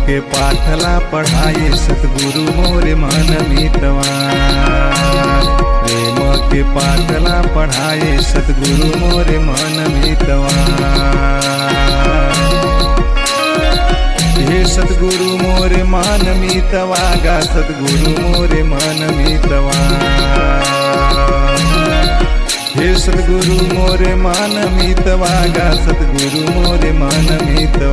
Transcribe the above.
के पाठला पढ़ाए सतगुरु मोरे मन मीतवा। प्रेम के पाठला पढ़ाए सतगुरु मोरे मन मीतवा। हे सतगुरु मोरे मन मीतवा गा सतगुरु मोरे मन मीतवा। हे सतगुरु मोरे मन मीतवा गा सतगुरु मोरे मन मीतवा।